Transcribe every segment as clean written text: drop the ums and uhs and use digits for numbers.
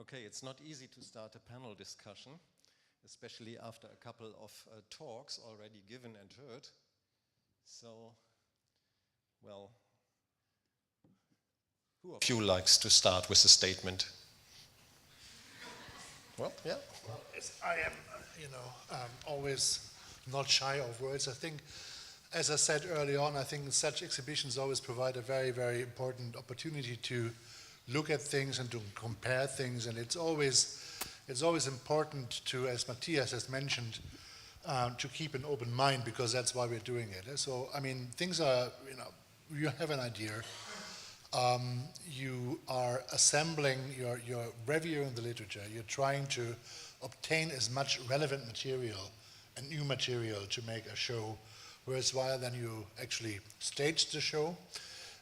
Okay, it's not easy to start a panel discussion, especially after a couple of talks already given and heard. So, well, who of you likes to start with a statement? Well, yeah. Well, I am, always not shy of words. I think, as I said early on, I think such exhibitions always provide a very, very important opportunity to look at things and to compare things, and it's always important to, as Matthias has mentioned, to keep an open mind, because that's why we're doing it. So, I mean, things are, you have an idea. You are assembling, you're reviewing the literature, you're trying to obtain as much relevant material and new material to make a show worthwhile. Then you actually stage the show,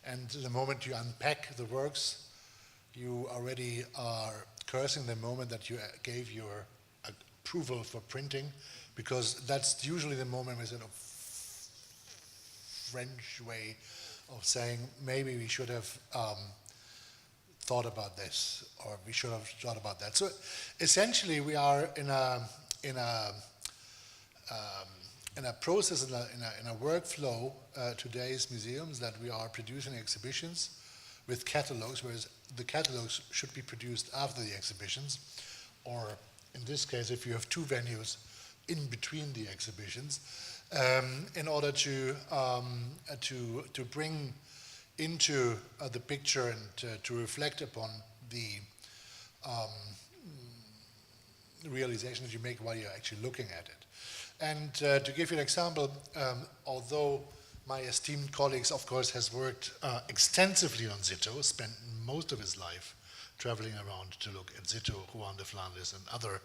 and the moment you unpack the works, you already are cursing the moment that you gave your approval for printing, because that's usually the moment with sort of French way of saying maybe we should have thought about this, or we should have thought about that. So essentially, we are in a process, in a workflow today's museums, that we are producing exhibitions with catalogs, whereas the catalogs should be produced after the exhibitions, or in this case, if you have two venues in between the exhibitions, in order to bring into the picture and to reflect upon the realization that you make while you're actually looking at it. And to give you an example, although my esteemed colleagues, of course, has worked extensively on Sittow, spent most of his life traveling around to look at Sittow, Juan de Flandes, and other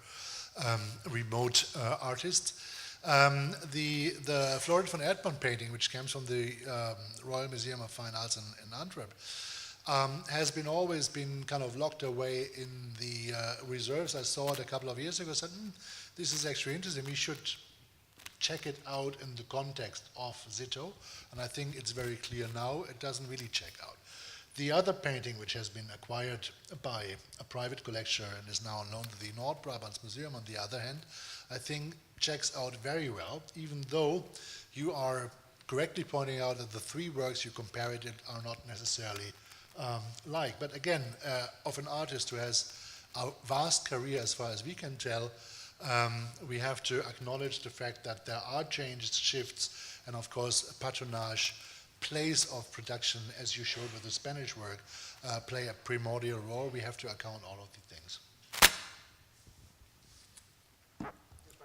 remote artists. The Florent van Erdmann painting, which comes from the Royal Museum of Fine Arts in Antwerp, has always been kind of locked away in the reserves. I saw it a couple of years ago, said, this is actually interesting, we should check it out in the context of Sittow, and I think it's very clear now, it doesn't really check out. The other painting, which has been acquired by a private collector and is now known to the Noord-Brabants Museum, on the other hand, I think checks out very well, even though you are correctly pointing out that the three works you compared it are not necessarily like. But again, of an artist who has a vast career as far as we can tell, we have to acknowledge the fact that there are changes, shifts, and of course patronage, place of production, as you showed with the Spanish work, play a primordial role. We have to account all of the things. But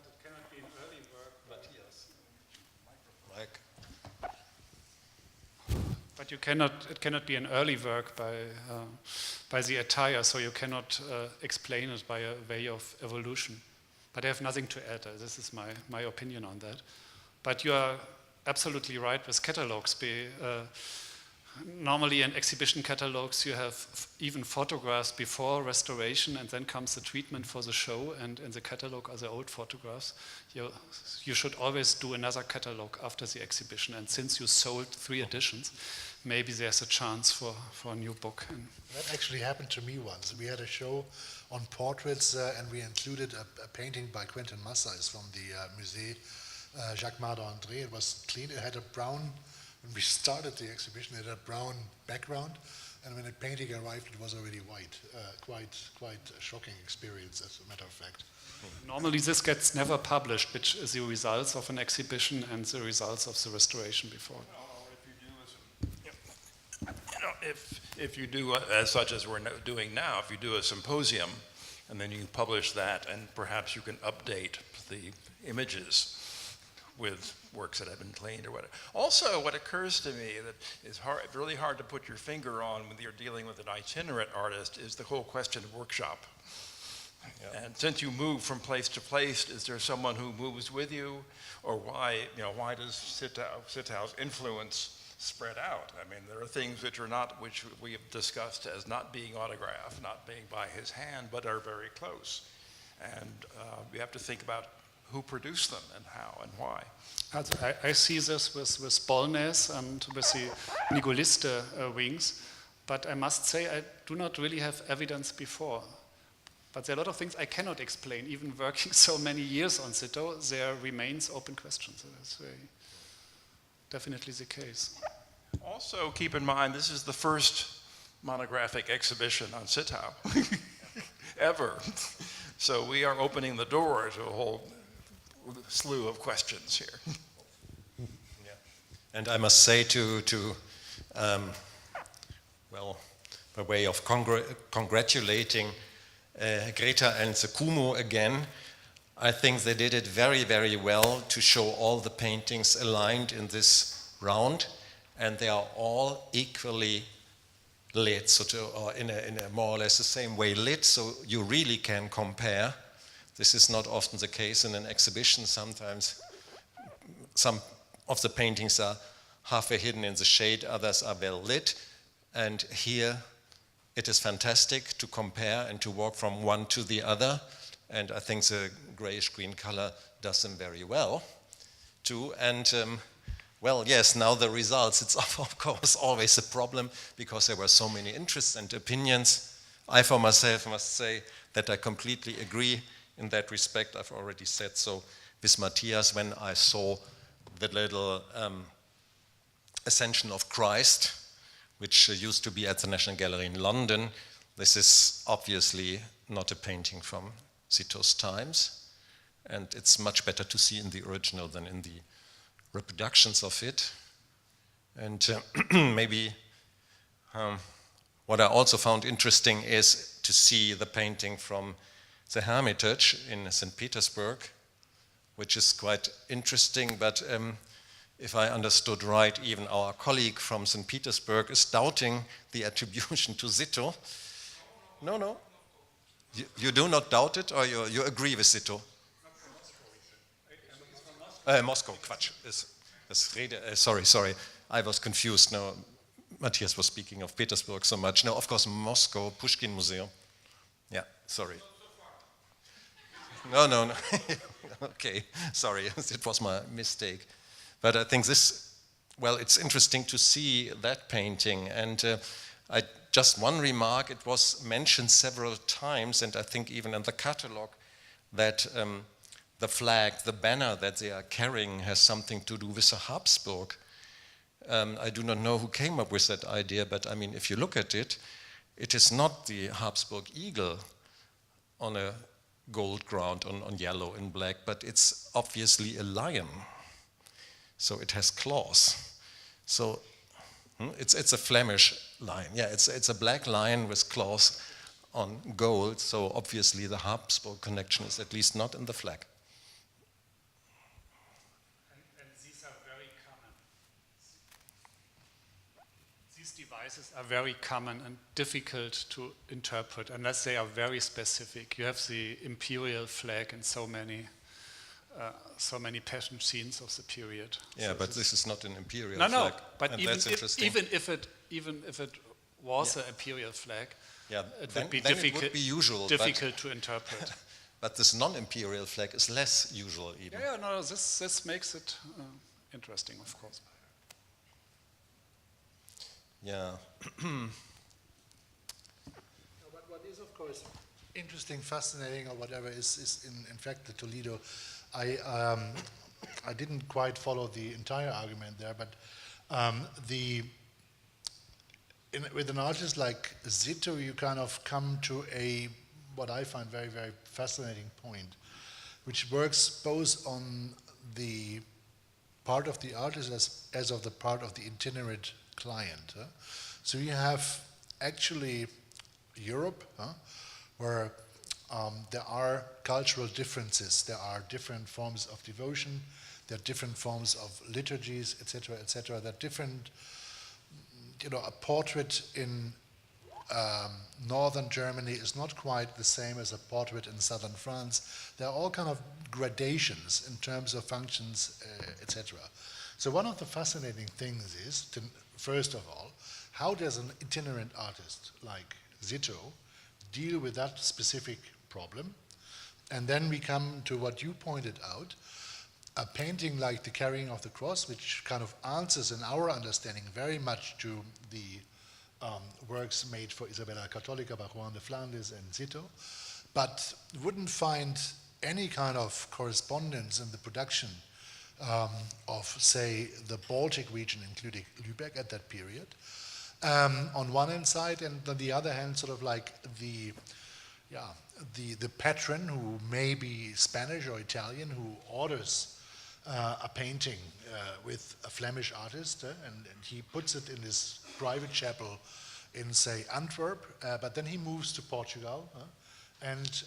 it cannot be an early work, Matthias. But it cannot be an early work by the attire, so you cannot explain it by a way of evolution. But I have nothing to add. This is my opinion on that. But you are absolutely right with catalogs. Normally in exhibition catalogs you have even photographs before restoration, and then comes the treatment for the show, and in the catalog are the old photographs. You should always do another catalog after the exhibition, and since you sold 3 editions, maybe there's a chance for a new book. That actually happened to me once. We had a show on portraits and we included a painting by Quentin Massais from the Musée Jacques Mar d'André. It was clean, it had a brown, when we started the exhibition, it had a brown background, and when the painting arrived, it was already white. Quite a shocking experience, as a matter of fact. Normally this gets never published, which is the results of an exhibition and the results of the restoration before. If you do such as we're doing now, if you do a symposium, and then you publish that, and perhaps you can update the images with works that have been cleaned or whatever. Also, what occurs to me that is really hard to put your finger on when you're dealing with an itinerant artist is the whole question of workshop. Yeah. And since you move from place to place, is there someone who moves with you, or why does Sittow's influence spread out? I mean, there are things which we have discussed as not being autographed, not being by his hand, but are very close. And we have to think about who produced them and how and why. I see this with Bolnes and with the Nigoliste wings, but I must say I do not really have evidence before. But there are a lot of things I cannot explain. Even working so many years on Sittow, there remains open questions. That's definitely the case. Also, keep in mind, this is the first monographic exhibition on Sittow ever. So we are opening the door to a whole slew of questions here. Yeah. And I must say well, by way of congratulating Greta and the Kumu again, I think they did it very, very well to show all the paintings aligned in this round, and they are all equally lit, or in a more or less the same way lit, so you really can compare. This is not often the case in an exhibition. Sometimes some of the paintings are halfway hidden in the shade, others are well lit, and here it is fantastic to compare and to walk from one to the other, and I think the grayish-green color does them very well too. And well, yes, now the results, it's of course always a problem because there were so many interests and opinions. I for myself must say that I completely agree in that respect. I've already said so with Matthias when I saw the little Ascension of Christ, which used to be at the National Gallery in London. This is obviously not a painting from Sittow's times, and it's much better to see in the original than in the reproductions of it. And maybe what I also found interesting is to see the painting from the Hermitage in St. Petersburg, which is quite interesting, but if I understood right, even our colleague from St. Petersburg is doubting the attribution to Sittow. No. You do not doubt it, or you agree with Sittow? Moscow, Quatsch. Sorry. I was confused. No, Matthias was speaking of Petersburg so much. No, of course, Moscow, Pushkin Museum. Yeah, sorry. No. Okay, sorry, it was my mistake. But I think it's interesting to see that painting. And just one remark, it was mentioned several times, and I think even in the catalog, that the flag, the banner that they are carrying has something to do with the Habsburg. I do not know who came up with that idea, but I mean, if you look at it, it is not the Habsburg eagle on a gold ground, on yellow and black, but it's obviously a lion. So it has claws. So it's a Flemish lion. Yeah, it's a black lion with claws on gold. So obviously the Habsburg connection is at least not in the flag. And these are very common. These devices are very common and difficult to interpret unless they are very specific. You have the imperial flag in so many passion scenes of the period. Yeah, so but this is not an imperial flag. No, but even if it was an imperial flag, it would be difficult to interpret. But this non-imperial flag is less usual even. No, this makes it interesting, of course. Yeah. What is, of course, interesting, fascinating, or whatever is in fact the Toledo. I didn't quite follow the entire argument there, but with an artist like Sittow, you kind of come to what I find very, very fascinating point, which works both on the part of the artist as of the part of the itinerant client. So you have actually Europe, where there are cultural differences, there are different forms of devotion, there are different forms of liturgies, etc., etc. There are different, a portrait in northern Germany is not quite the same as a portrait in southern France. There are all kind of gradations in terms of functions, etc. So one of the fascinating things is, first of all, how does an itinerant artist like Sittow deal with that specific problem? And then we come to what you pointed out, a painting like The Carrying of the Cross, which kind of answers, in our understanding, very much to the works made for Isabella Cattolica by Juan de Flandes and Sittow. but wouldn't find any kind of correspondence in the production of, say, the Baltic region, including Lübeck at that period, on one hand side, and on the other hand, sort of like the patron, who may be Spanish or Italian, who orders a painting with a Flemish artist, and he puts it in his private chapel in, say, Antwerp, but then he moves to Portugal, and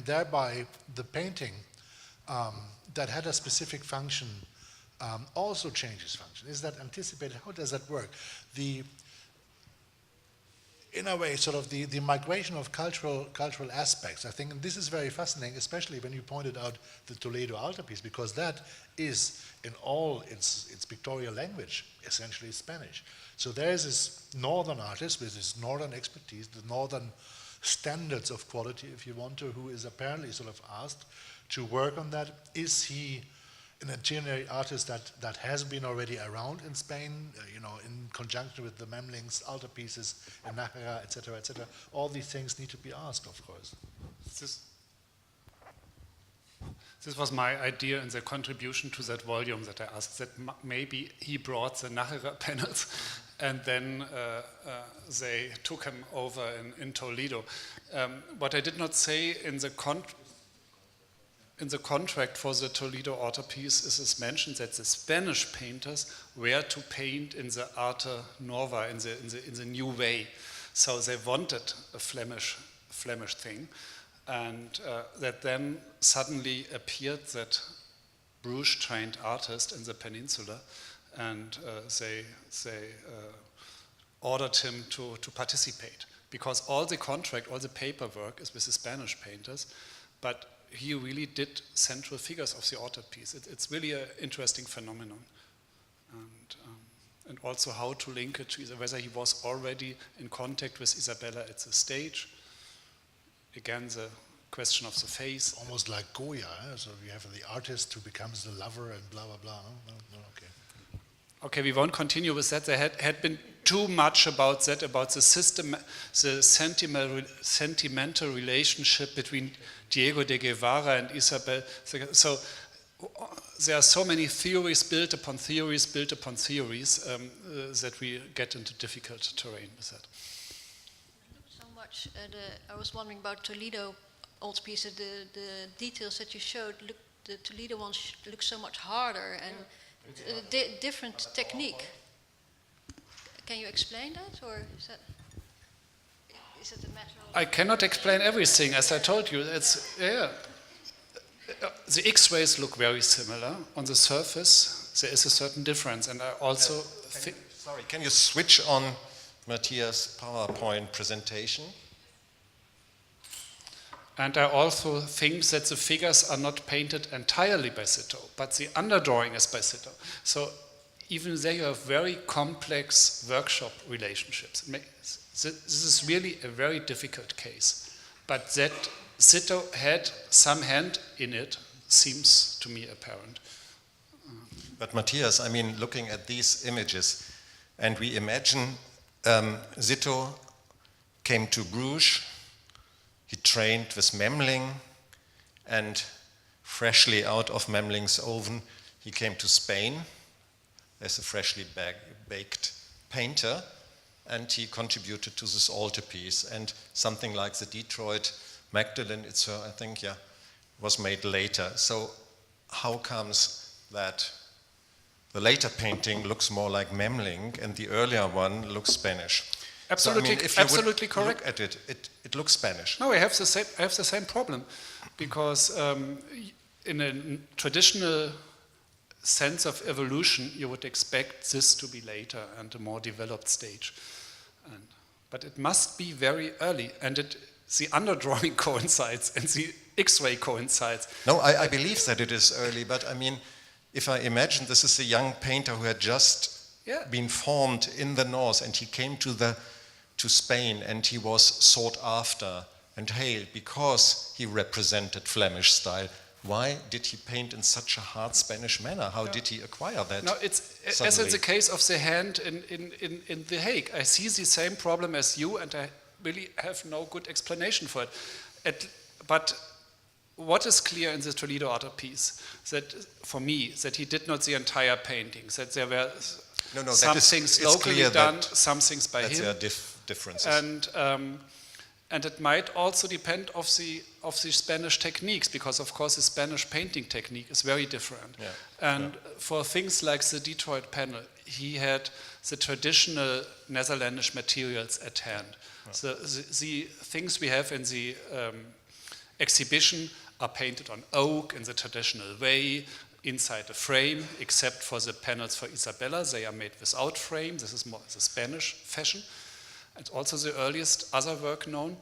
thereby the painting that had a specific function also changes function. Is that anticipated? How does that work? In a way, sort of the migration of cultural aspects, I think, and this is very fascinating, especially when you pointed out the Toledo altarpiece, because that is, in all its pictorial language, essentially Spanish. So there is this northern artist with his northern expertise, the northern standards of quality, if you want to, who is apparently sort of asked to work on that. Is he an itinerary artist that has been already around in Spain, in conjunction with the Memling's altarpieces in Nájera, etc., etc.? All these things need to be asked, of course. This was my idea in the contribution to that volume that I asked, that maybe he brought the Nájera panels and then they took him over in Toledo. What I did not say in the contract for the Toledo altarpiece is mentioned that the Spanish painters were to paint in the Arte Nova, in the new way. So they wanted a Flemish thing. And that then suddenly appeared that Bruges-trained artist in the peninsula, and they ordered him to participate, because all the contract, all the paperwork is with the Spanish painters, but he really did central figures of the altarpiece. It's really an interesting phenomenon, and also how to link it to whether he was already in contact with Isabella at the stage. Again, the question of the face. Almost like Goya, so you have the artist who becomes the lover and blah, blah, blah. No, okay. Okay, we won't continue with that. There had been too much about that, about the system, the sentimental relationship between Diego de Guevara and Isabel. So there are so many theories built upon theories that we get into difficult terrain with that. So much. I was wondering about Toledo altarpiece. The details that you showed, the Toledo ones look so much harder and different technique. Can you explain that, or is it a matter of? I cannot explain everything, as I told you. The X-rays look very similar. On the surface, there is a certain difference, and I also. Can you switch on Matthias' PowerPoint presentation? And I also think that the figures are not painted entirely by Sittow, but the underdrawing is by Sittow. So even there you have very complex workshop relationships. This is really a very difficult case. But that Sittow had some hand in it seems to me apparent. But Matthias, I mean, looking at these images, and we imagine Sittow came to Bruges. He trained with Memling, and freshly out of Memling's oven, he came to Spain as a freshly baked painter, and he contributed to this altarpiece. And something like the Detroit Magdalene, I think, was made later. So how comes that the later painting looks more like Memling and the earlier one looks Spanish? Absolutely, so, I mean, if you absolutely correct. Look at it looks Spanish. No, I have the same problem, because in a traditional sense of evolution, you would expect this to be later and a more developed stage, but it must be very early, and the underdrawing coincides and the X-ray coincides. No, I believe that it is early, but I mean, if I imagine this is a young painter who had just been formed in the north, and he came to Spain, and he was sought after and hailed because he represented Flemish style. Why did he paint in such a hard Spanish manner? How did he acquire that? No, it's as in the case of the hand in The Hague. I see the same problem as you, and I really have no good explanation for it. but what is clear in the Toledo altarpiece, that for me, that he did not the entire paintings, that there were some things locally done, some things by him. There are differences. And it might also depend of the Spanish techniques, because of course the Spanish painting technique is very different. Yeah. And for things like the Detroit panel, he had the traditional Netherlandish materials at hand. Yeah. So the things we have in the exhibition are painted on oak in the traditional way, inside the frame, except for the panels for Isabella. They are made without frame. This is more the Spanish fashion. It's also the earliest other work known,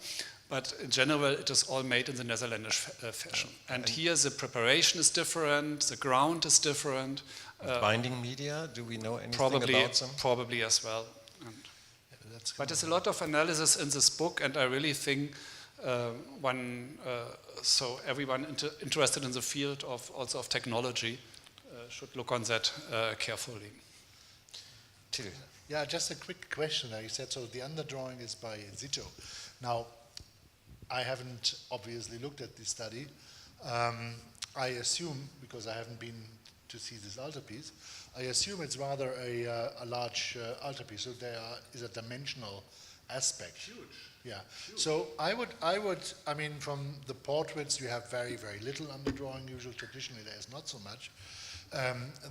but in general it is all made in the Netherlandish fashion. And here the preparation is different, the ground is different. Binding media, do we know anything about them? Probably as well. But there's a lot of analysis in this book, and I really think so everyone interested in the field of also of technology should look on that carefully. Till. Yeah, just a quick question. You said so the underdrawing is by Sittow. Now, I haven't obviously looked at this study. I assume, because I haven't been to see this altarpiece, I assume it's rather a large altarpiece. So there is a dimensional aspect. Huge. Yeah. Huge. So I mean, from the portraits, you have very, very little underdrawing. Usually, traditionally, there is not so much.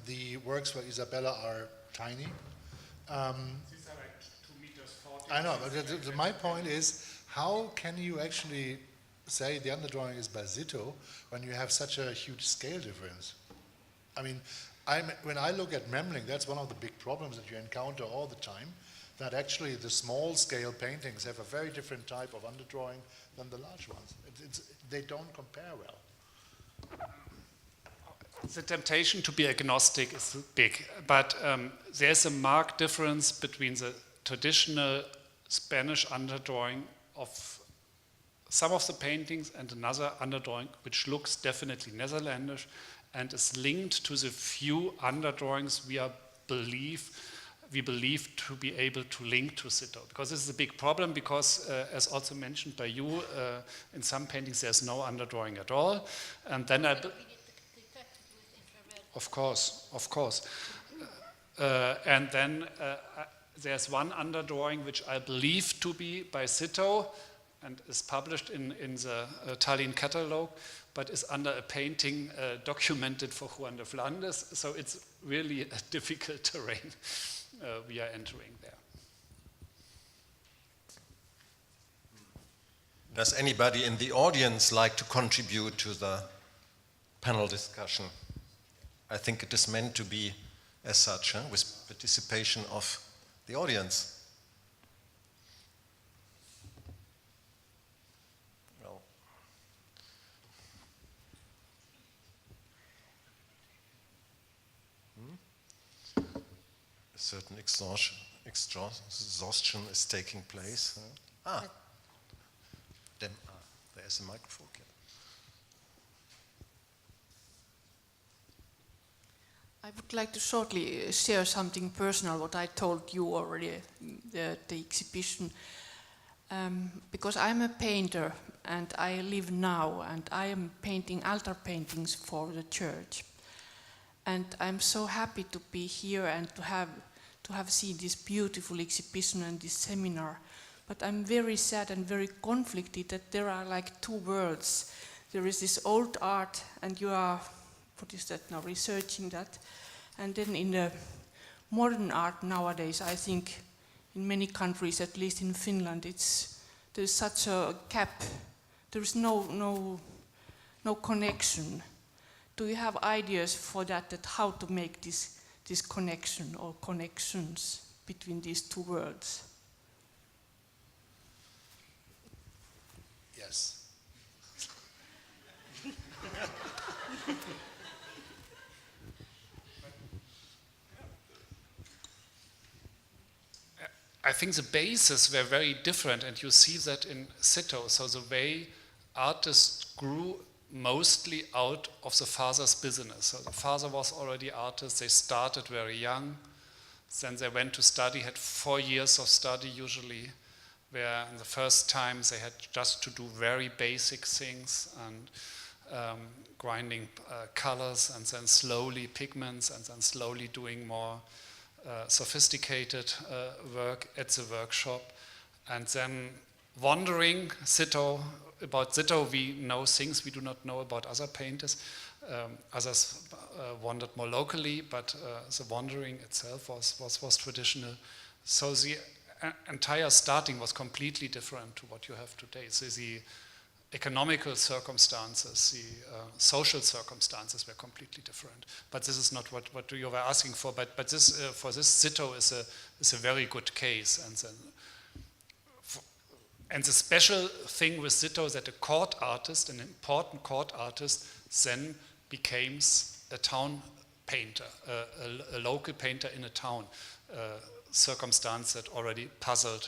The works for Isabella are tiny. These are like 2 meters 40. I know, but my point is, how can you actually say the underdrawing is by Sittow when you have such a huge scale difference? I mean, when I look at Memling, that's one of the big problems that you encounter all the time, that actually the small scale paintings have a very different type of underdrawing than the large ones. They don't compare well. The temptation to be agnostic is big, but there's a marked difference between the traditional Spanish underdrawing of some of the paintings and another underdrawing which looks definitely Netherlandish and is linked to the few underdrawings we believe to be able to link to Sittow. Because this is a big problem, because as also mentioned by you, in some paintings there's no underdrawing at all. And then Of course. And then there's one underdrawing which I believe to be by Sittow and is published in the Tallinn catalog, but is under a painting documented for Juan de Flandes. So it's really a difficult terrain we are entering there. Does anybody in the audience like to contribute to the panel discussion? I think it is meant to be as such, with participation of the audience. Well, a certain exhaustion is taking place. There's a microphone. I would like to shortly share something personal, what I told you already, the exhibition. Because I'm a painter and I live now and I am painting altar paintings for the church. And I'm so happy to be here and to have seen this beautiful exhibition and this seminar. But I'm very sad and very conflicted that there are like two worlds. There is this old art and you are, what is that now, researching that. And then in the modern art nowadays, I think in many countries, at least in Finland, there's such a gap. There's no connection. Do you have ideas for that how to make this connection or connections between these two worlds? Yes. I think the bases were very different, and you see that in Sittow. So the way artists grew mostly out of the father's business. So the father was already artist, they started very young, then they went to study, had 4 years of study usually, where in the first times they had just to do very basic things and grinding colors and then slowly pigments and then slowly doing more sophisticated work at the workshop. And then wondering, about Sittow we know things we do not know about other painters. Others wandered more locally, but the wandering itself was traditional. So the entire starting was completely different to what you have today. So the economical circumstances, the social circumstances were completely different. But this is not what you were asking for. But this for this Sittow is a very good case. And the special thing with Sittow is that a court artist, an important court artist, then becomes a town painter, a local painter in a town, circumstance that already puzzled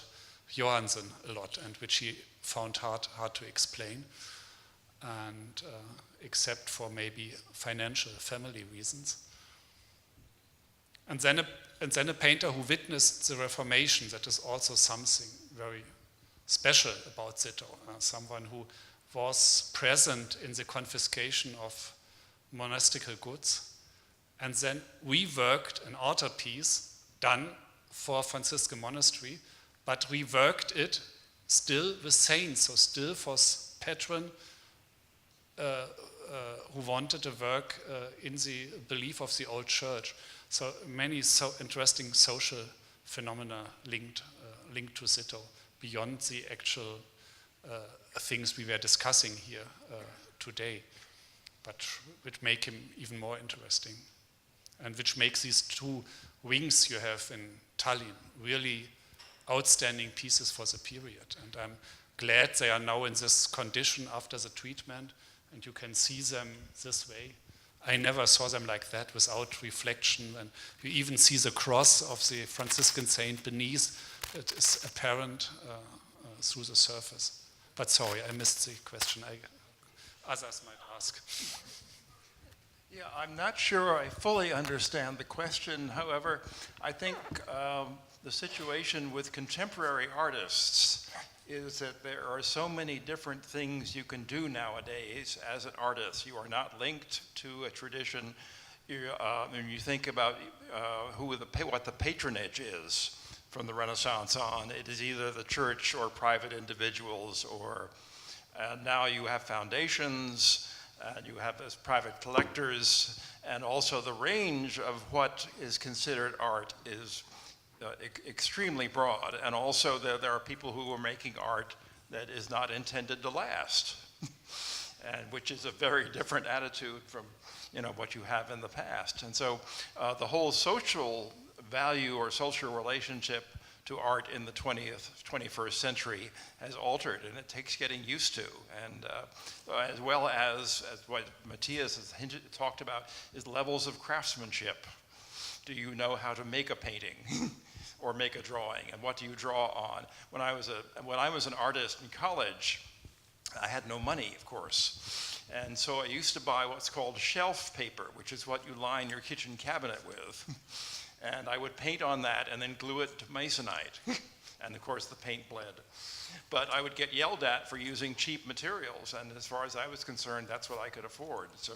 Johansen a lot and which he found hard to explain, and except for maybe financial family reasons. And then a painter who witnessed the Reformation, that is also something very special about Sittow, someone who was present in the confiscation of monastical goods, and then reworked an altarpiece done for Franciscan monastery, but reworked it still with saints, so still for patron who wanted to work in the belief of the old church. So many so interesting social phenomena linked to Sittow beyond the actual things we were discussing here today, but which make him even more interesting, and which makes these two wings you have in Tallinn really outstanding pieces for the period. And I'm glad they are now in this condition after the treatment, and you can see them this way. I never saw them like that without reflection, and you even see the cross of the Franciscan saint beneath. It is apparent through the surface. But sorry, I missed the question. Others might ask. Yeah, I'm not sure I fully understand the question. However, I think the situation with contemporary artists is that there are so many different things you can do nowadays as an artist. You are not linked to a tradition. When you think about what the patronage is from the Renaissance on, it is either the church or private individuals, or now you have foundations, and you have as private collectors, and also the range of what is considered art is extremely broad. And also there are people who are making art that is not intended to last, and which is a very different attitude from what you have in the past. And so the whole social value or social relationship to art in the 21st century has altered, and it takes getting used to. And as well as what Matthias has talked about, is levels of craftsmanship. Do you know how to make a painting or make a drawing, and what do you draw on? When I was an artist in college, I had no money, of course. And so I used to buy what's called shelf paper, which is what you line your kitchen cabinet with. And I would paint on that and then glue it to masonite. And of course the paint bled. But I would get yelled at for using cheap materials, and as far as I was concerned, that's what I could afford. So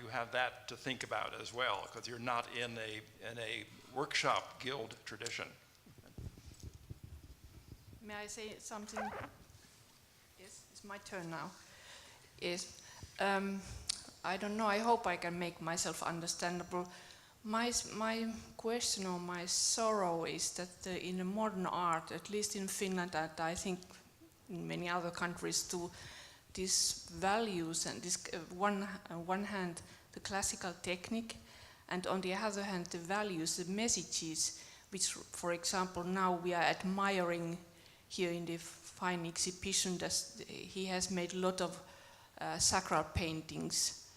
you have that to think about as well, because you're not in a workshop guild tradition. May I say something? Yes, it's my turn now. Yes, I don't know, I hope I can make myself understandable. My question or my sorrow is that in the modern art, at least in Finland, and I think in many other countries too, these values and this on one hand the classical technique, and on the other hand the values, the messages, which for example now we are admiring here in the fine exhibition, that he has made a lot of sacral paintings,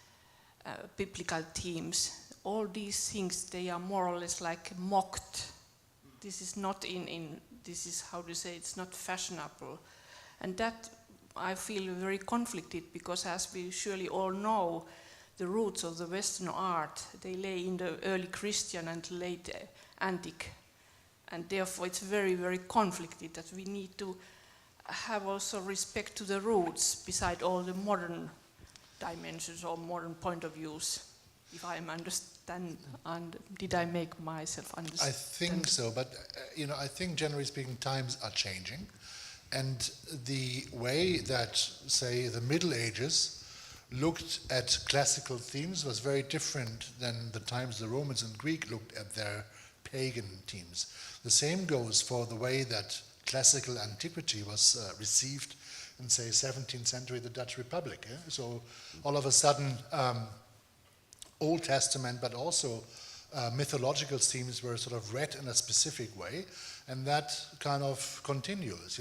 biblical themes. All these things, they are more or less like mocked. This is not this is how to say, it's not fashionable. And that I feel very conflicted, because as we surely all know, the roots of the Western art, they lay in the early Christian and late antique and therefore it's very, very conflicted that we need to have also respect to the roots beside all the modern dimensions or modern point of views, if I understand, and did I make myself understand? I think so, but I think generally speaking times are changing, and the way that, say, the Middle Ages looked at classical themes was very different than the times the Romans and Greek looked at their pagan themes. The same goes for the way that classical antiquity was received in, say, 17th century, the Dutch Republic. So all of a sudden, Old Testament, but also mythological themes were sort of read in a specific way, and that kind of continues.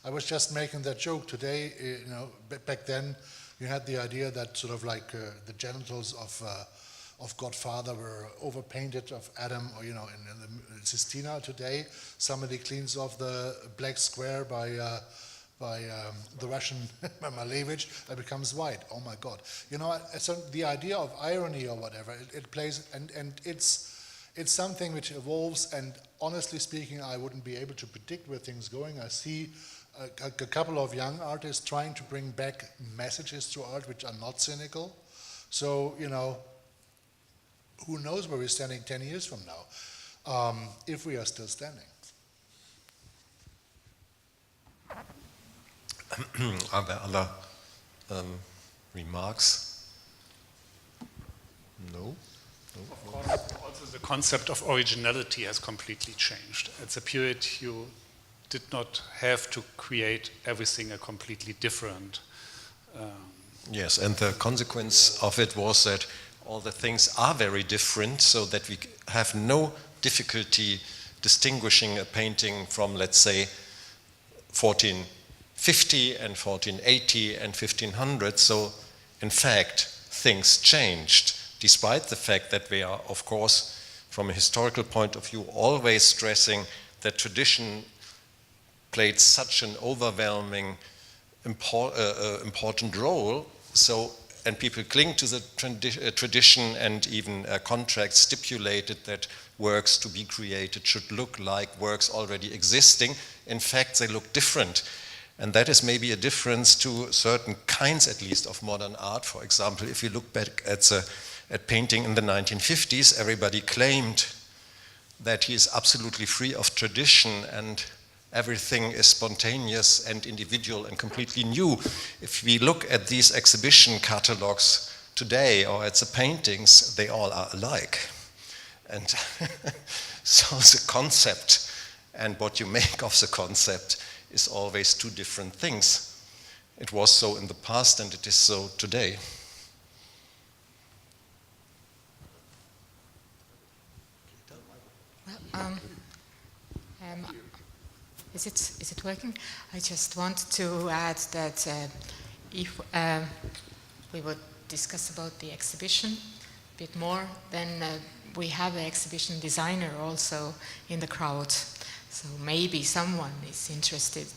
I was just making that joke today. Back then, you had the idea that sort of like the genitals of Godfather were overpainted of Adam, or in the Sistina today, somebody cleans off the black square by the Russian Malevich, it becomes white. Oh my God! So the idea of irony or whatever it plays, and it's something which evolves. And honestly speaking, I wouldn't be able to predict where things going. I see a couple of young artists trying to bring back messages to art which are not cynical. So who knows where we're standing 10 years from now, if we are still standing. Are there other remarks? No? Of course, also the concept of originality has completely changed. At the period, you did not have to create everything a completely different. Yes, and the consequence of it was that all the things are very different, so that we have no difficulty distinguishing a painting from, let's say, 1450 and 1480 and 1500. So, in fact, things changed, despite the fact that we are, of course, from a historical point of view, always stressing that tradition played such an overwhelming, important role. So, and people cling to the tradition, and even contracts stipulated that works to be created should look like works already existing. In fact, they look different. And that is maybe a difference to certain kinds, at least, of modern art. For example, if you look back at painting in the 1950s, everybody claimed that he is absolutely free of tradition and everything is spontaneous and individual and completely new. If we look at these exhibition catalogs today or at the paintings, they all are alike. And so the concept and what you make of the concept is always two different things. It was so in the past and it is so today. Is it working? I just want to add that if we would discuss about the exhibition a bit more, then we have an exhibition designer also in the crowd. So maybe someone is interested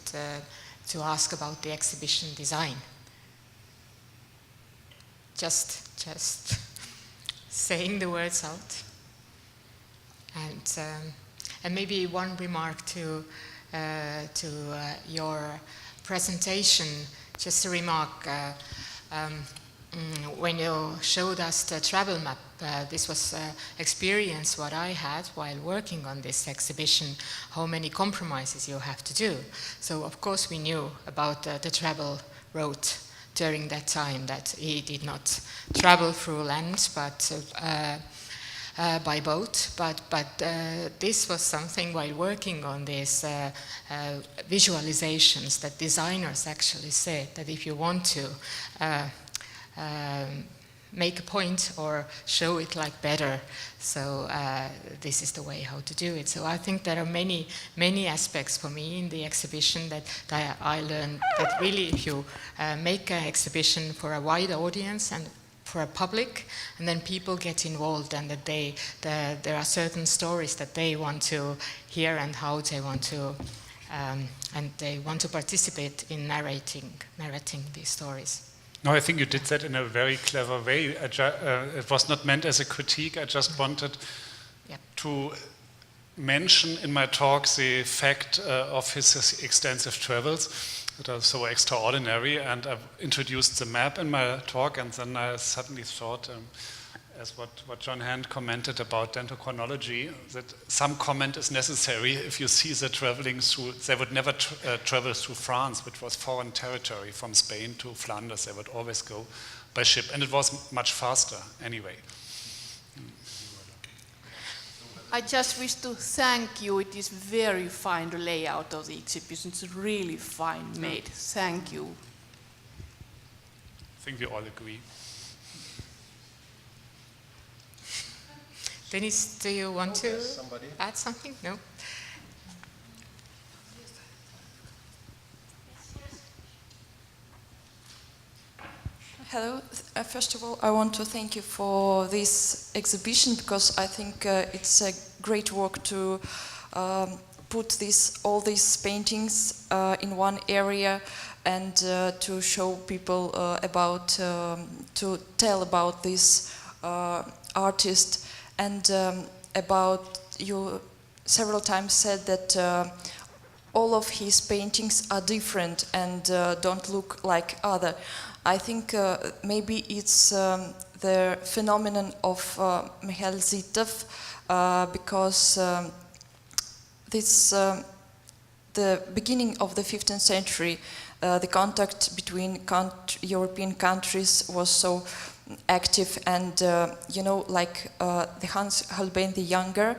to ask about the exhibition design. Just saying the words out. And maybe one remark to your presentation, just a remark. When you showed us the travel map, this was experience what I had while working on this exhibition, how many compromises you have to do. So of course we knew about the travel route during that time, that he did not travel through land, but by boat, but this was something while working on these visualizations that designers actually said that if you want to make a point or show it like better, so this is the way how to do it. So I think there are many aspects for me in the exhibition that I learned that really if you make an exhibition for a wide audience and for a public, and then people get involved, and that there are certain stories that they want to hear and how they want to, and they want to participate in narrating these stories. No, I think you did that in a very clever way. It was not meant as a critique. I just wanted to mention in my talk the fact of his extensive travels that are so extraordinary, and I've introduced the map in my talk, and then I suddenly thought, as what John Hand commented about dendrochronology, that some comment is necessary. If you see the traveling through, they would never travel through France, which was foreign territory. From Spain to Flanders, they would always go by ship, and it was much faster anyway. I just wish to thank you. It is very fine, the layout of the exhibition. It's really fine made. Thank you. I think we all agree. Dennis, do you want to add something? No? Hello. First of all, I want to thank you for this exhibition, because I think it's a great work to put all these paintings in one area and to show people to tell about this artist, and about, you several times said that all of his paintings are different and don't look like other. I think maybe it's the phenomenon of Michel Sittow, because the beginning of the 15th century, the contact between European countries was so active, and you know, like the Hans Holbein the Younger,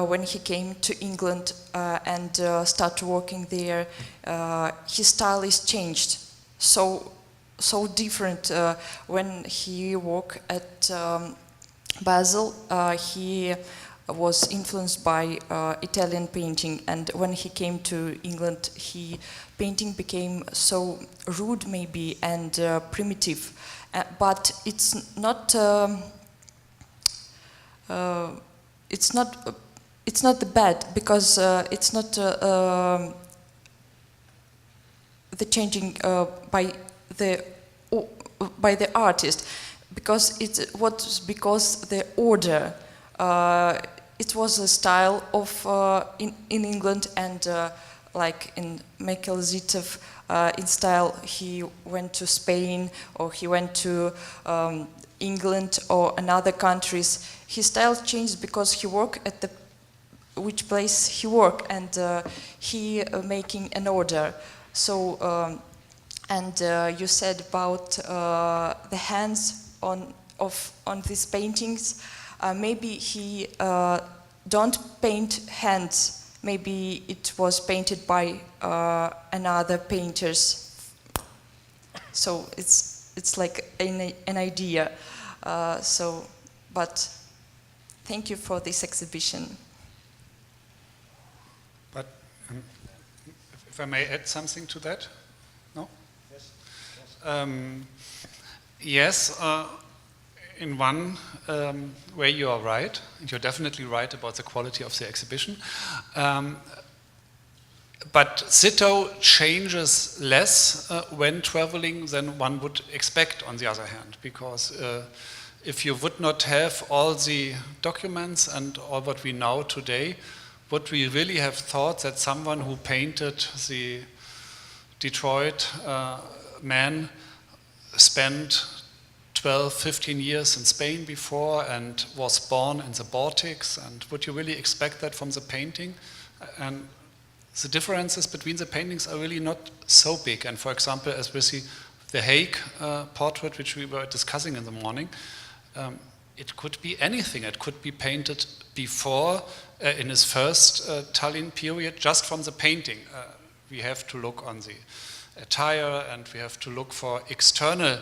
when he came to England and started working there, his style is changed. So different. When he worked at Basel, he was influenced by Italian painting, and when he came to England, painting became so rude maybe and primitive. But it's not the bad, because it's not the changing by the artist, because because the order, it was a style of in England, and like in Michel Sittow, in style he went to Spain, or he went to England or another countries. His style changed because he worked at which place he worked, and he making an order. So. And you said about the hands on these paintings. Maybe he don't paint hands. Maybe it was painted by another painters. So it's like an idea. But thank you for this exhibition. But if I may add something to that. Yes, in one way you are right, and you're definitely right about the quality of the exhibition. But Sittow changes less when traveling than one would expect, on the other hand, because if you would not have all the documents and all what we know today, would we really have thought that someone who painted the Detroit man spent 12, 15 years in Spain before and was born in the Baltics, and would you really expect that from the painting? And the differences between the paintings are really not so big. And for example, as we see the Hague portrait, which we were discussing in the morning, it could be anything. It could be painted before, in his first Tallinn period, just from the painting. We have to look on the attire, and we have to look for external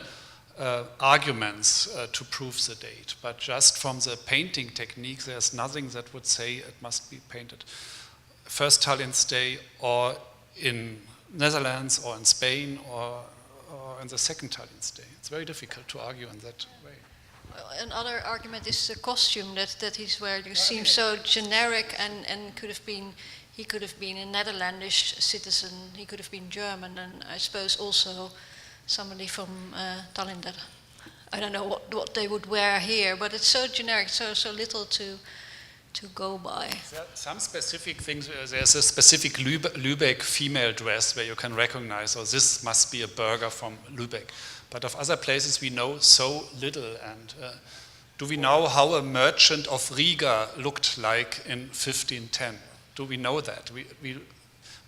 arguments to prove the date. But just from the painting technique, there's nothing that would say it must be painted first Tallinn stay, or in Netherlands, or in Spain, or in the second Tallinn stay. It's very difficult to argue in that way. Well, another argument is the costume that he's wearing seems so generic, and he could have been a Netherlandish citizen, he could have been German, and I suppose also somebody from Tallinn that I don't know what they would wear here, but it's so generic, so little to to go by. There are some specific things. There's a specific Lübeck female dress where you can recognize, oh, this must be a burger from Lübeck. But of other places we know so little. And do we know how a merchant of Riga looked like in 1510? Do we know that?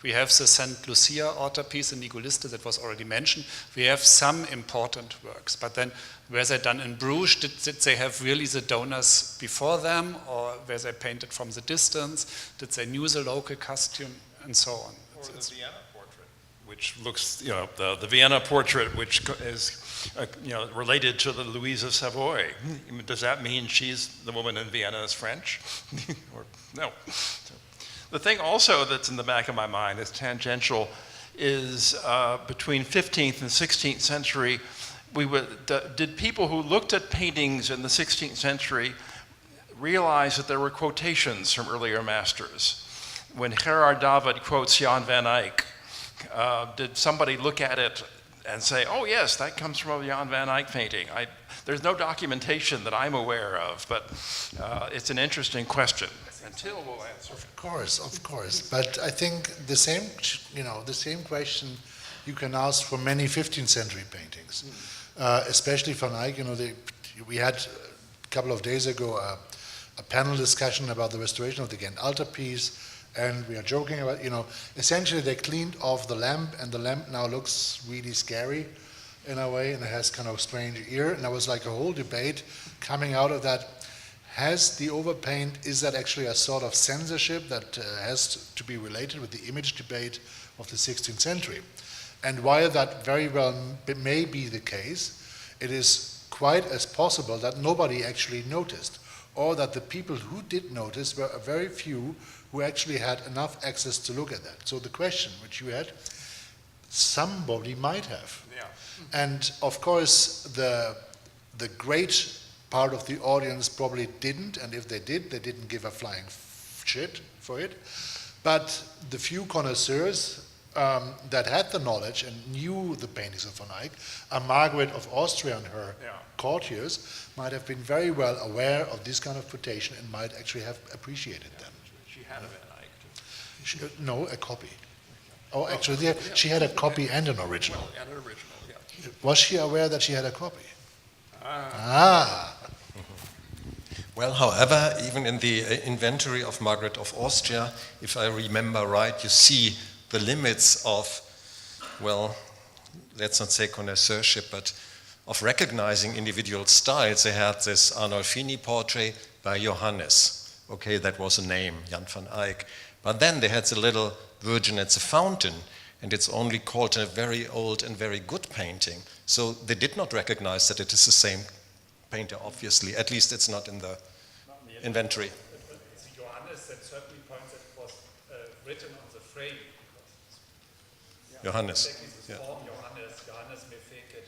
We have the St. Lucia altarpiece in Niguliste that was already mentioned. We have some important works, but then were they done in Bruges? Did they have really the donors before them, or were they painted from the distance? Did they knew the local costume, and so on? Or the Vienna portrait, which looks, the Vienna portrait, which is, related to the Louise of Savoy. Does that mean she's the woman in Vienna is French? Or no. The thing also that's in the back of my mind is tangential is between 15th and 16th century, did people who looked at paintings in the 16th century realize that there were quotations from earlier masters? When Gerard David quotes Jan van Eyck, did somebody look at it and say, oh yes, that comes from a Jan van Eyck painting? There's no documentation that I'm aware of, but it's an interesting question. And Till will answer. Of course. But I think the same question you can ask for many 15th century paintings, especially Van Eyck. We had a couple of days ago a panel discussion about the restoration of the Ghent altarpiece, and we are joking about, essentially they cleaned off the lamp, and the lamp now looks really scary in a way, and it has kind of strange ear, and there was like a whole debate coming out of that. Has the overpaint, is that actually a sort of censorship that has to be related with the image debate of the 16th century? And while that very well may be the case, it is quite as possible that nobody actually noticed, or that the people who did notice were a very few who actually had enough access to look at that. So the question which you had, somebody might have. Yeah. And of course, the great part of the audience probably didn't, and if they did, they didn't give a flying shit for it. But the few connoisseurs that had the knowledge and knew the paintings of Van Eyck, Margaret of Austria and her courtiers might have been very well aware of this kind of quotation and might actually have appreciated them. She had a Van Eyck too. No, a copy. Oh, actually, she had a copy and an original. And an original, yeah. Was she aware that she had a copy? Well, however, even in the inventory of Margaret of Austria, if I remember right, you see the limits of, well, let's not say connoisseurship, but of recognizing individual styles. They had this Arnolfini portrait by Johannes. Okay, that was a name, Jan van Eyck. But then they had the little Virgin at the Fountain, and it's only called a very old and very good painting. So they did not recognize that it is the same painter, obviously. At least it's not in the inventory. It's Johannes that certainly points that it was written on the frame. Johannes. Yeah. Johannes me fake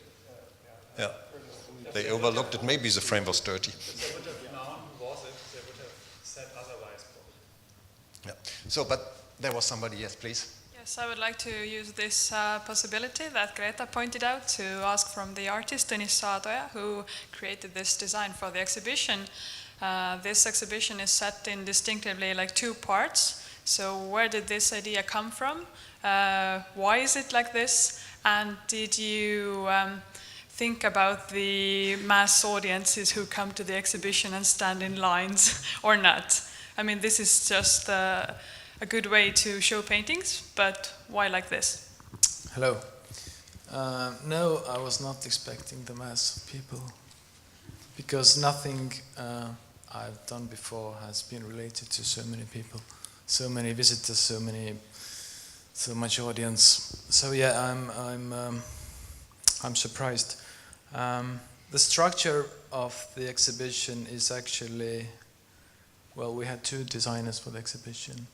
Yeah. They overlooked it. Maybe the frame was dirty. If they would have known who was it, they would have said otherwise. Yeah. So, but there was somebody, yes, please. Yes, I would like to use this possibility that Greta pointed out to ask from the artist Tõnis Saadoja, who created this design for the exhibition. This exhibition is set in distinctively like two parts. So where did this idea come from? Why is it like this? And did you think about the mass audiences who come to the exhibition and stand in lines or not? I mean, this is just a good way to show paintings, but why like this? Hello. No, I was not expecting the mass of people, because nothing I've done before has been related to so many people, so many visitors, so much audience. So yeah, I'm surprised. The structure of the exhibition is actually, well, we had two designers for the exhibition.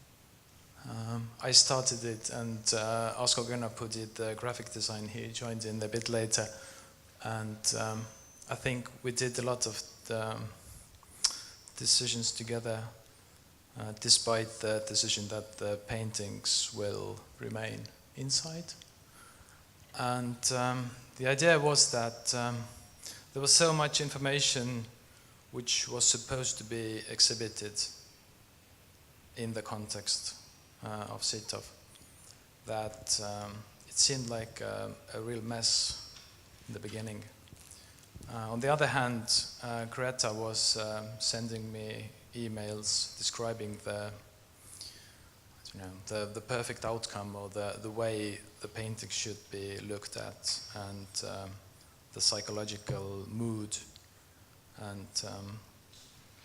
I started it, and Asko Gunnapu did the graphic design. He joined in a bit later, and I think we did a lot of the decisions together, despite the decision that the paintings will remain inside. And the idea was that there was so much information which was supposed to be exhibited in the context of Sittow, that it seemed like a real mess in the beginning. On the other hand, Greta was sending me emails describing the perfect outcome, or the way the painting should be looked at, and the psychological mood. And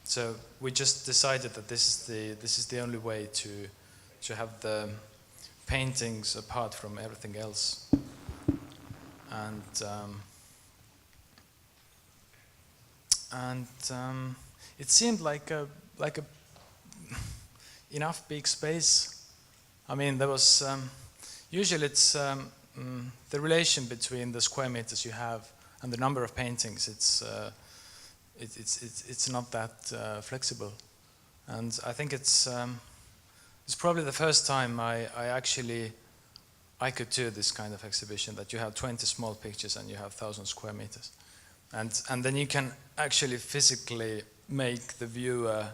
so we just decided that this is the only way to have the paintings apart from everything else. And it seemed like a enough big space. I mean, there was usually it's the relation between the square meters you have and the number of paintings. It's not that flexible, and I think it's probably the first time I could do this kind of exhibition, that you have 20 small pictures and you have 1,000 square meters, and then you can actually physically make the viewer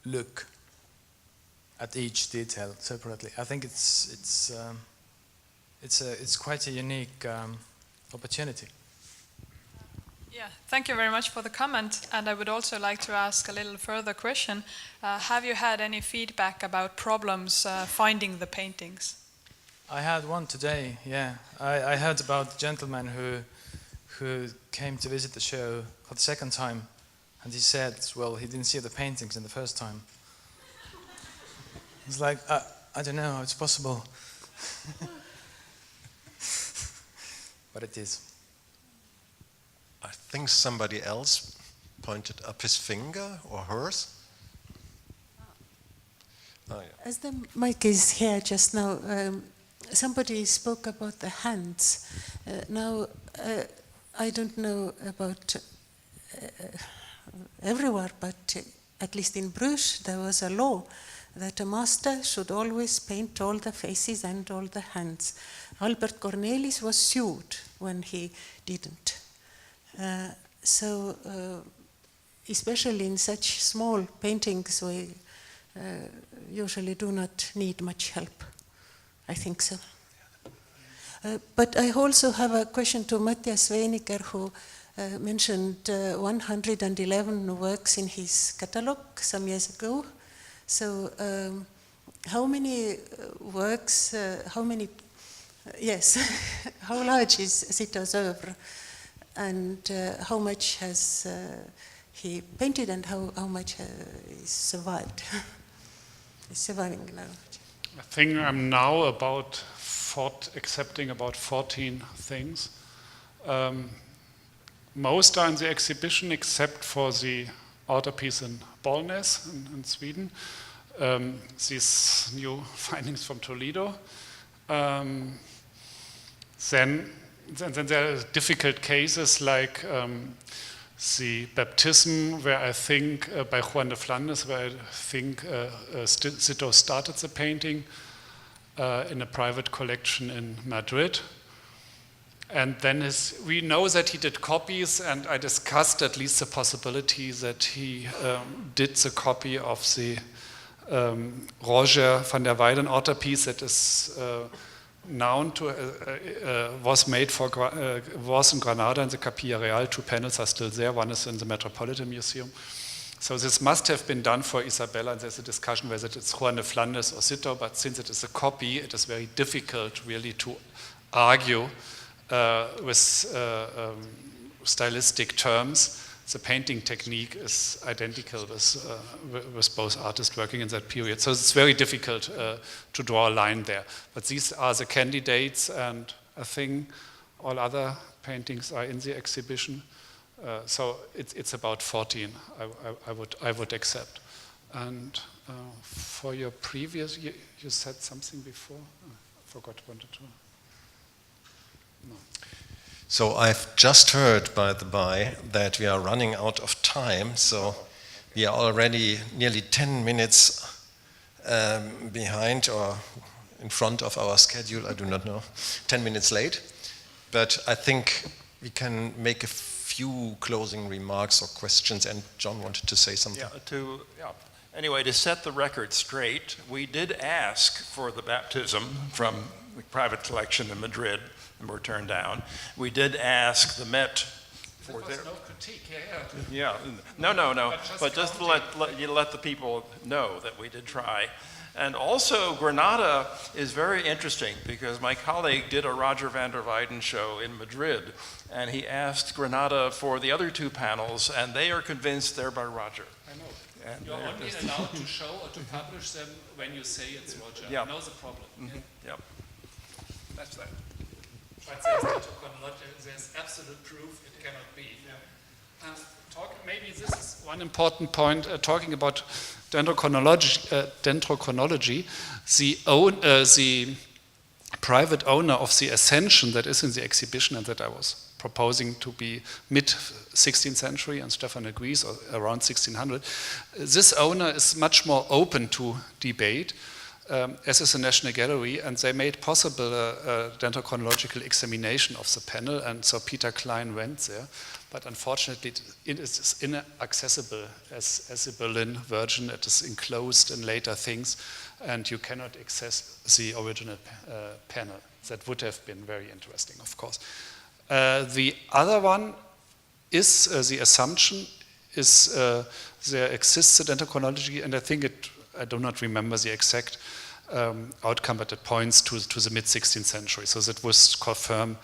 look at each detail separately. I think it's quite a unique opportunity. Yeah, thank you very much for the comment. And I would also like to ask a little further question. Have you had any feedback about problems finding the paintings? I had one today, yeah. I heard about a gentleman who came to visit the show for the second time, and he said, well, he didn't see the paintings in the first time. It's like, I don't know how it's possible. But it is. I think somebody else pointed up his finger, or hers. Oh, yeah. As the mic is here just now, somebody spoke about the hands. Now, I don't know about everywhere, but at least in Bruges, there was a law that a master should always paint all the faces and all the hands. Albert Cornelis was sued when he didn't. So, especially in such small paintings, we usually do not need much help. I think so. But I also have a question to Matthias Weniger, who mentioned 111 works in his catalogue some years ago. So, how many works, yes, how large is Sittow's oeuvre? And how much has he painted, and how much is survived? Is surviving now? I think I'm now accepting about 14 things. Most are in the exhibition, except for the altarpiece in Bollnäs in Sweden. These new findings from Toledo. Then there are difficult cases like the baptism, where I think by Juan de Flandes, where I think Sittow started the painting in a private collection in Madrid. And then we know that he did copies, and I discussed at least the possibility that he did the copy of the Roger van der Weyden altarpiece that is known to was made for was in Granada in the Capilla Real. 2 panels are still there. One is in the Metropolitan Museum. So this must have been done for Isabel, and there's a discussion whether it's Juan de Flandes or Sittow. But since it is a copy, it is very difficult really to argue with stylistic terms. The painting technique is identical with both artists working in that period. So it's very difficult to draw a line there. But these are the candidates, and I think all other paintings are in the exhibition. So it's about 14, I would accept. And for your previous, you said something before? I forgot what to. No. So I've just heard, by the by, that we are running out of time. So we are already nearly 10 minutes behind or in front of our schedule. I do not know, 10 minutes late. But I think we can make a few closing remarks or questions. And John wanted to say something. Anyway, to set the record straight, we did ask for the baptism from the private collection in Madrid, and were turned down. We did ask the Met for their... no critique, Yeah, no. But just to let the people know that we did try. And also, Granada is very interesting because my colleague did a Roger van der Weyden show in Madrid, and he asked Granada for the other two panels, and they are convinced they're by Roger. I know. And you're only allowed to show or to publish them when you say it's Roger. Yeah. I know the problem. Mm-hmm. Yep. That's that. But there's absolute proof it cannot be. Maybe this is one important point, talking about dendrochronology. The private owner of the Ascension that is in the exhibition and that I was proposing to be mid-16th century, and Stephan agrees, or around 1600, this owner is much more open to debate, as is the National Gallery, and they made possible a dendrochronological examination of the panel, and so Peter Klein went there. But unfortunately, it is inaccessible as a Berlin version. It is enclosed in later things, and you cannot access the original panel. That would have been very interesting, of course. The other one is the assumption is there exists a dendrochronology, and I think I do not remember the exact outcome, but it points to the mid-16th century. So that was confirm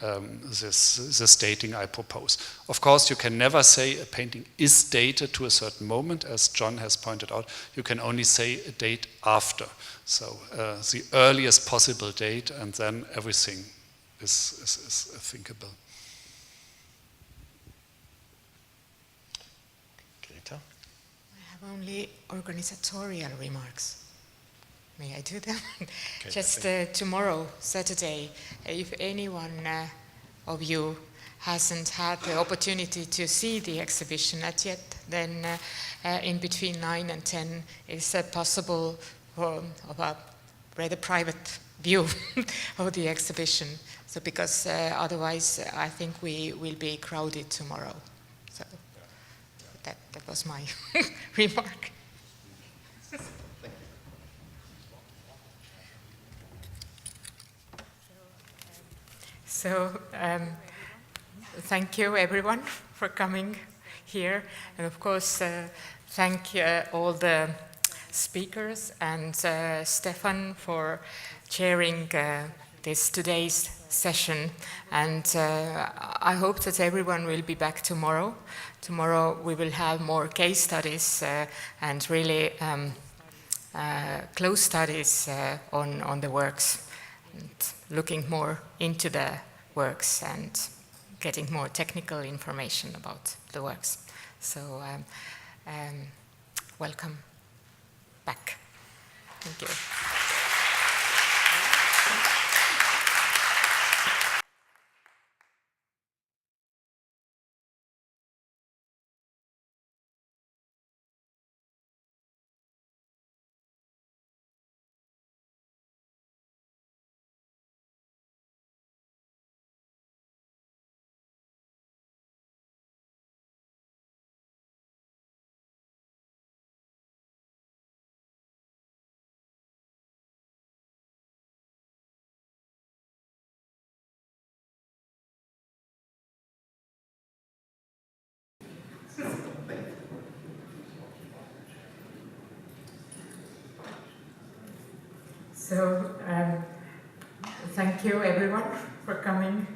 this dating I propose. Of course, you can never say a painting is dated to a certain moment, as John has pointed out. You can only say a date after. So the earliest possible date, and then everything is thinkable. Greta? I have only organizational remarks. May I do them? Okay, Just tomorrow, Saturday, if anyone of you hasn't had the opportunity to see the exhibition as yet, then in between 9 and 10 is possible of a rather private view of the exhibition. So because otherwise I think we will be crowded tomorrow. So that was my remark. So thank you everyone for coming here, and of course thank all the speakers and Stephan for chairing this today's session, and I hope that everyone will be back tomorrow. Tomorrow we will have more case studies and really close studies on the works, and looking more into the works and getting more technical information about the works. So welcome back. Thank you. So, thank you everyone for coming